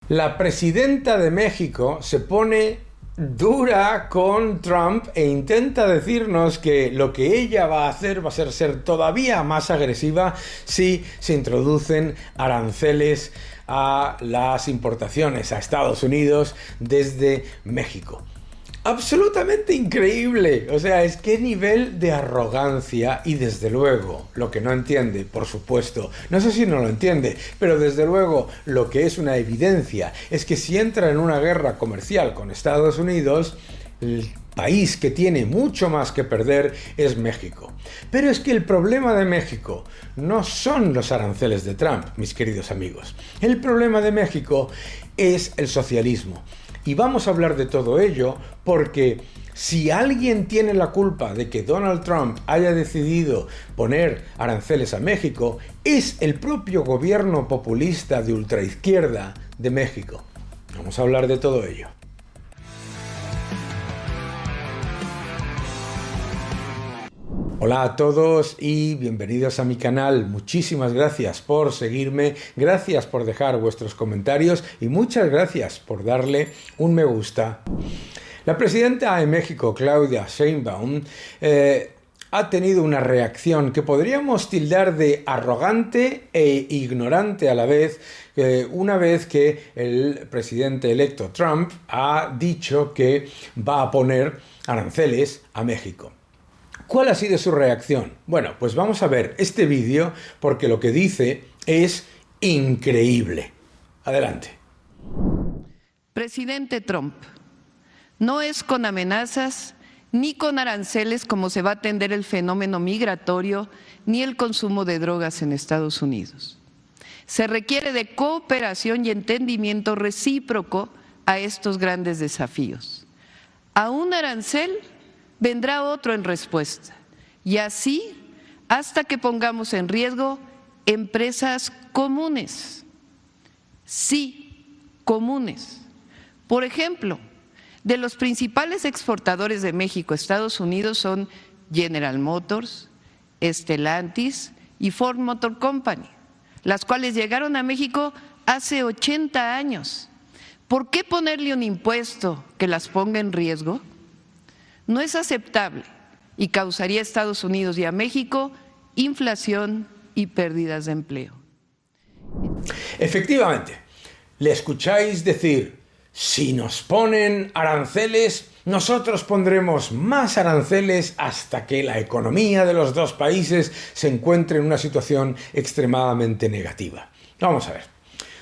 La presidenta de México se pone dura con Trump e intenta decirnos que lo que ella va a hacer va a ser todavía más agresiva si se introducen aranceles a las importaciones a Estados Unidos desde México. Absolutamente increíble. O sea, es qué nivel de arrogancia y desde luego lo que no entiende, por supuesto, no sé si no lo entiende, pero desde luego lo que es una evidencia es que si entra en una guerra comercial con Estados Unidos, el país que tiene mucho más que perder es México. Pero es que el problema de México no son los aranceles de Trump, mis queridos amigos. El problema de México es el socialismo. Y vamos a hablar de todo ello porque si alguien tiene la culpa de que Donald Trump haya decidido poner aranceles a México, es el propio gobierno populista de ultraizquierda de México. Vamos a hablar de todo ello. Hola a todos y bienvenidos a mi canal. Muchísimas gracias por seguirme, gracias por dejar vuestros comentarios y muchas gracias por darle un me gusta. La presidenta de México, Claudia Sheinbaum, ha tenido una reacción que podríamos tildar de arrogante e ignorante a la vez, una vez que el presidente electo Trump ha dicho que va a poner aranceles a México. ¿Cuál ha sido su reacción? Bueno, pues vamos a ver este vídeo porque lo que dice es increíble. Adelante. Presidente Trump, no es con amenazas ni con aranceles como se va a atender el fenómeno migratorio ni el consumo de drogas en Estados Unidos. Se requiere de cooperación y entendimiento recíproco a estos grandes desafíos. A un arancel vendrá otro en respuesta, y así hasta que pongamos en riesgo empresas comunes. Sí, comunes. Por ejemplo, de los principales exportadores de México a Estados Unidos son General Motors, Stellantis y Ford Motor Company, las cuales llegaron a México hace 80 años. ¿Por qué ponerle un impuesto que las ponga en riesgo? No es aceptable y causaría a Estados Unidos y a México inflación y pérdidas de empleo. Efectivamente, le escucháis decir, si nos ponen aranceles, nosotros pondremos más aranceles hasta que la economía de los dos países se encuentre en una situación extremadamente negativa. Vamos a ver,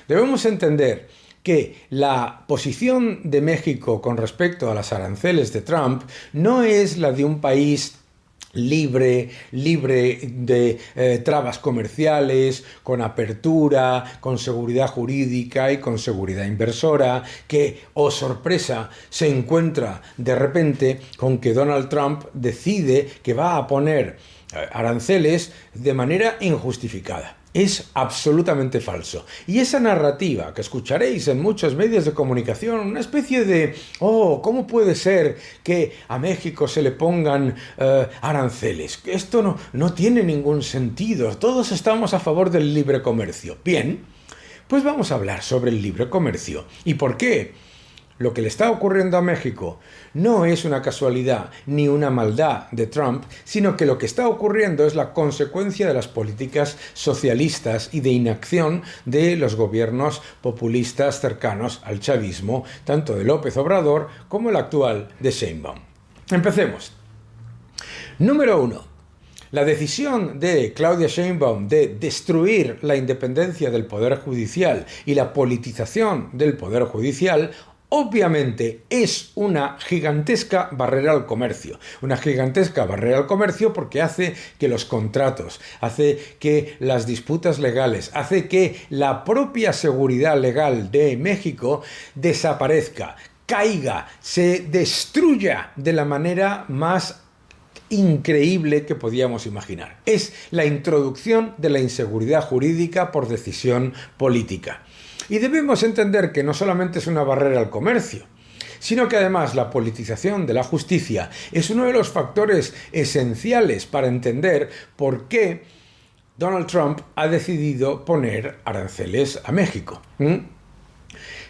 debemos entender que la posición de México con respecto a los aranceles de Trump no es la de un país libre de trabas comerciales, con apertura, con seguridad jurídica y con seguridad inversora, que, oh sorpresa, se encuentra de repente con que Donald Trump decide que va a poner aranceles de manera injustificada. Es absolutamente falso. Y esa narrativa que escucharéis en muchos medios de comunicación, una especie de, ¿cómo puede ser que a México se le pongan aranceles? Esto no tiene ningún sentido. Todos estamos a favor del libre comercio. Bien, pues vamos a hablar sobre el libre comercio. ¿Y por qué? Lo que le está ocurriendo a México no es una casualidad ni una maldad de Trump, sino que lo que está ocurriendo es la consecuencia de las políticas socialistas y de inacción de los gobiernos populistas cercanos al chavismo, tanto de López Obrador como el actual de Sheinbaum. Empecemos. Número 1. La decisión de Claudia Sheinbaum de destruir la independencia del Poder Judicial y la politización del Poder Judicial obviamente es una gigantesca barrera al comercio. Una gigantesca barrera al comercio porque hace que los contratos, hace que las disputas legales, hace que la propia seguridad legal de México desaparezca, caiga, se destruya de la manera más increíble que podíamos imaginar. Es la introducción de la inseguridad jurídica por decisión política. Y debemos entender que no solamente es una barrera al comercio, sino que además la politización de la justicia es uno de los factores esenciales para entender por qué Donald Trump ha decidido poner aranceles a México.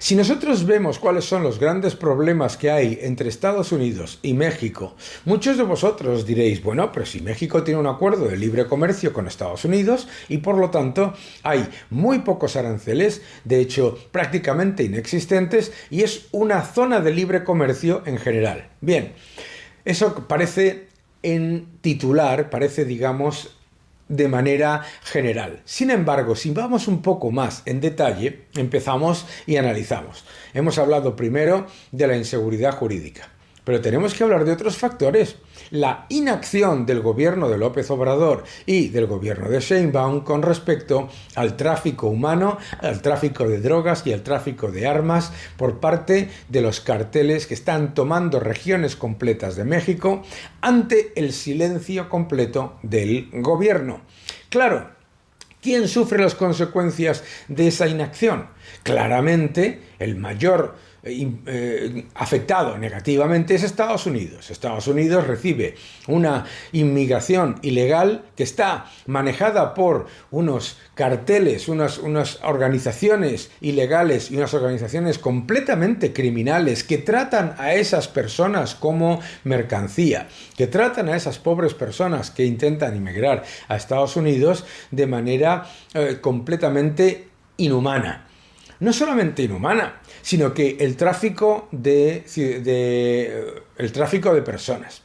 Si nosotros vemos cuáles son los grandes problemas que hay entre Estados Unidos y México, muchos de vosotros diréis, bueno, pero si México tiene un acuerdo de libre comercio con Estados Unidos y por lo tanto hay muy pocos aranceles, de hecho prácticamente inexistentes, y es una zona de libre comercio en general. Bien, eso parece en titular, parece, digamos, de manera general. Sin embargo, si vamos un poco más en detalle, empezamos y analizamos. Hemos hablado primero de la inseguridad jurídica, pero tenemos que hablar de otros factores. La inacción del gobierno de López Obrador y del gobierno de Sheinbaum con respecto al tráfico humano, al tráfico de drogas y al tráfico de armas por parte de los carteles que están tomando regiones completas de México ante el silencio completo del gobierno. Claro, ¿quién sufre las consecuencias de esa inacción? Claramente, el mayor afectado negativamente es Estados Unidos. Estados Unidos recibe una inmigración ilegal que está manejada por unos carteles, unas organizaciones ilegales y unas organizaciones completamente criminales que tratan a esas personas como mercancía, que tratan a esas pobres personas que intentan inmigrar a Estados Unidos de manera completamente inhumana. No solamente inhumana, sino que el tráfico de personas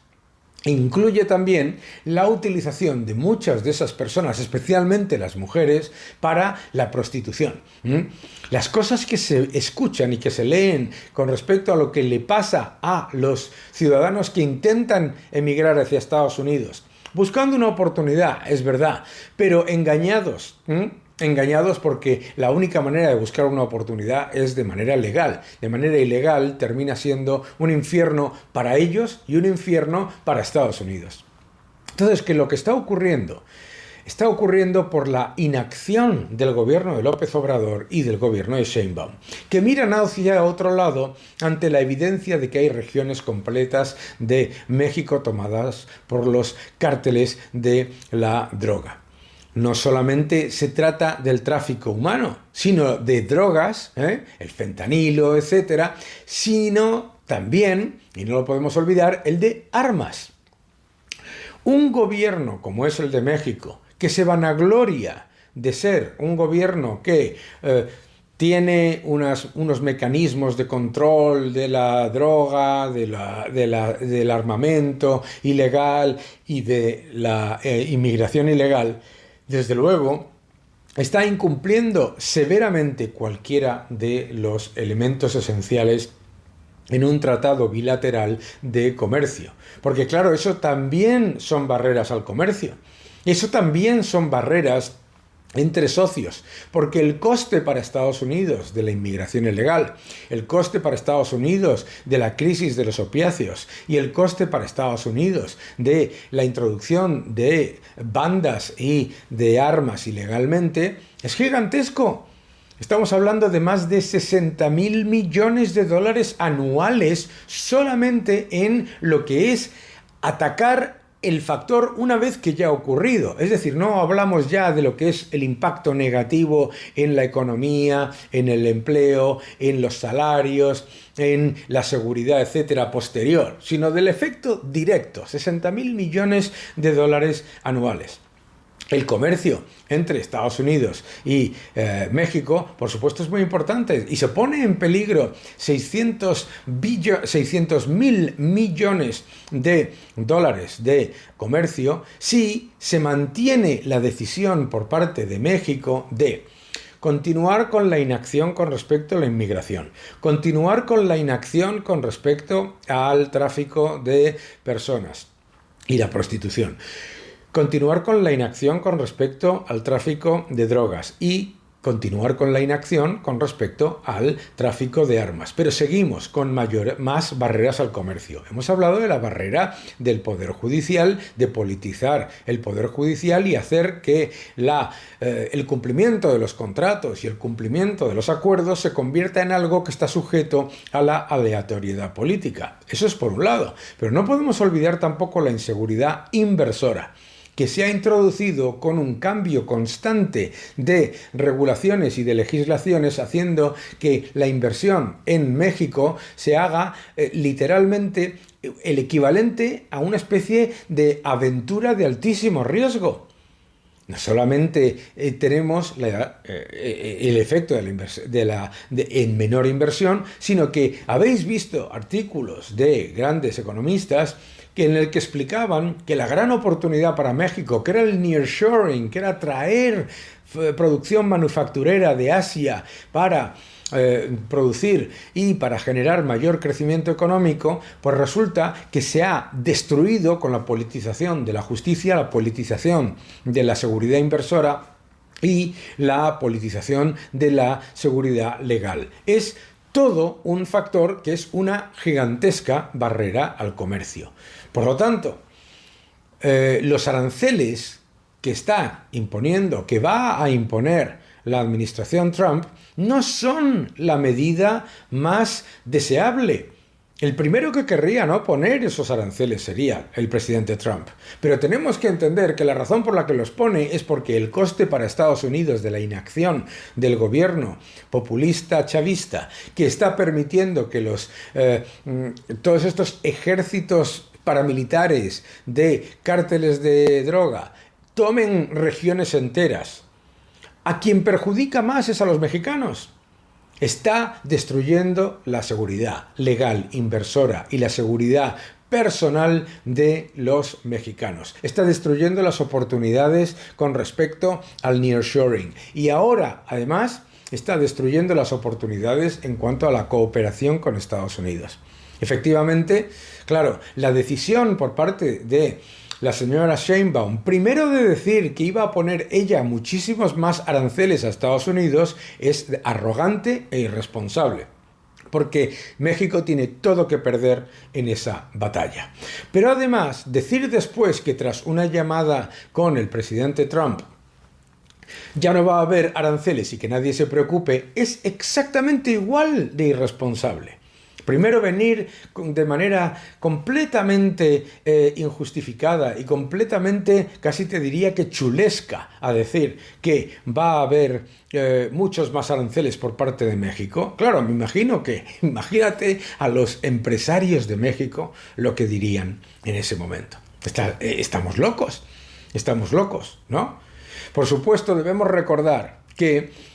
incluye también la utilización de muchas de esas personas, especialmente las mujeres, para la prostitución. Las cosas que se escuchan y que se leen con respecto a lo que le pasa a los ciudadanos que intentan emigrar hacia Estados Unidos, buscando una oportunidad, es verdad, pero engañados porque la única manera de buscar una oportunidad es de manera legal. De manera ilegal termina siendo un infierno para ellos y un infierno para Estados Unidos. Entonces, que lo que está ocurriendo por la inacción del gobierno de López Obrador y del gobierno de Sheinbaum, que miran hacia otro lado ante la evidencia de que hay regiones completas de México tomadas por los cárteles de la droga. No solamente se trata del tráfico humano, sino de drogas, el fentanilo, etcétera, sino también, y no lo podemos olvidar, el de armas. Un gobierno como es el de México, que se vanagloria de ser un gobierno que tiene unos mecanismos de control de la droga, del armamento ilegal y de la inmigración ilegal, desde luego, está incumpliendo severamente cualquiera de los elementos esenciales en un tratado bilateral de comercio. Porque claro, eso también son barreras al comercio. Eso también son barreras entre socios, porque el coste para Estados Unidos de la inmigración ilegal, el coste para Estados Unidos de la crisis de los opiáceos y el coste para Estados Unidos de la introducción de bandas y de armas ilegalmente es gigantesco. Estamos hablando de más de 60.000 millones de dólares anuales solamente en lo que es atacar el factor una vez que ya ha ocurrido. Es decir, no hablamos ya de lo que es el impacto negativo en la economía, en el empleo, en los salarios, en la seguridad, etcétera, posterior, sino del efecto directo, 60.000 millones de dólares anuales. El comercio entre Estados Unidos y México, por supuesto, es muy importante y se pone en peligro 600.000 millones de dólares de comercio si se mantiene la decisión por parte de México de continuar con la inacción con respecto a la inmigración, continuar con la inacción con respecto al tráfico de personas y la prostitución, continuar con la inacción con respecto al tráfico de drogas y continuar con la inacción con respecto al tráfico de armas. Pero seguimos con más barreras al comercio. Hemos hablado de la barrera del Poder Judicial, de politizar el Poder Judicial y hacer que el cumplimiento de los contratos y el cumplimiento de los acuerdos se convierta en algo que está sujeto a la aleatoriedad política. Eso es por un lado. Pero no podemos olvidar tampoco la inseguridad inversora, que se ha introducido con un cambio constante de regulaciones y de legislaciones, haciendo que la inversión en México se haga literalmente el equivalente a una especie de aventura de altísimo riesgo. No solamente tenemos el efecto en menor inversión, sino que habéis visto artículos de grandes economistas en el que explicaban que la gran oportunidad para México, que era el nearshoring, que era traer producción manufacturera de Asia para producir y para generar mayor crecimiento económico, pues resulta que se ha destruido con la politización de la justicia, la politización de la seguridad inversora y la politización de la seguridad legal. Es todo un factor que es una gigantesca barrera al comercio. Por lo tanto, los aranceles que está imponiendo, que va a imponer la administración Trump, no son la medida más deseable. El primero que querría no poner esos aranceles sería el presidente Trump. Pero tenemos que entender que la razón por la que los pone es porque el coste para Estados Unidos de la inacción del gobierno populista chavista, que está permitiendo que todos estos ejércitos paramilitares de cárteles de droga tomen regiones enteras, a quien perjudica más es a los mexicanos. Está destruyendo la seguridad legal, inversora y la seguridad personal de los mexicanos. Está destruyendo las oportunidades con respecto al nearshoring. Y ahora, además, está destruyendo las oportunidades en cuanto a la cooperación con Estados Unidos. Efectivamente, claro, la decisión por parte de la señora Sheinbaum, primero de decir que iba a poner ella muchísimos más aranceles a Estados Unidos, es arrogante e irresponsable, porque México tiene todo que perder en esa batalla. Pero además, decir después que tras una llamada con el presidente Trump ya no va a haber aranceles y que nadie se preocupe, es exactamente igual de irresponsable. Primero venir de manera completamente injustificada y completamente, casi te diría que chulesca, a decir que va a haber muchos más aranceles por parte de México. Claro, imagínate a los empresarios de México lo que dirían en ese momento. Estamos locos, ¿no? Por supuesto, debemos recordar que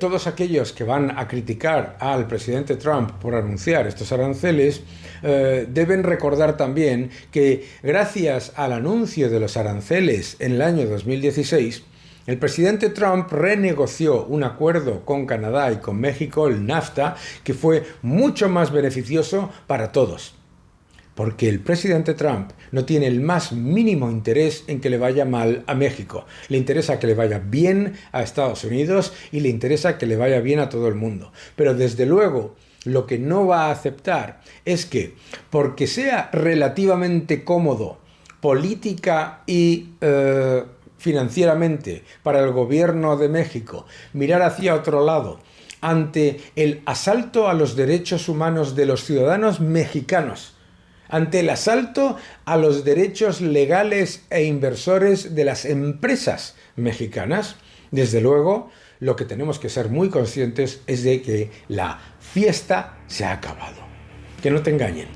todos aquellos que van a criticar al presidente Trump por anunciar estos aranceles deben recordar también que gracias al anuncio de los aranceles en el año 2016, el presidente Trump renegoció un acuerdo con Canadá y con México, el NAFTA, que fue mucho más beneficioso para todos. Porque el presidente Trump no tiene el más mínimo interés en que le vaya mal a México. Le interesa que le vaya bien a Estados Unidos y le interesa que le vaya bien a todo el mundo. Pero desde luego, lo que no va a aceptar es que, porque sea relativamente cómodo política y financieramente para el gobierno de México mirar hacia otro lado ante el asalto a los derechos humanos de los ciudadanos mexicanos, ante el asalto a los derechos legales e inversores de las empresas mexicanas, desde luego, lo que tenemos que ser muy conscientes es de que la fiesta se ha acabado. Que no te engañen.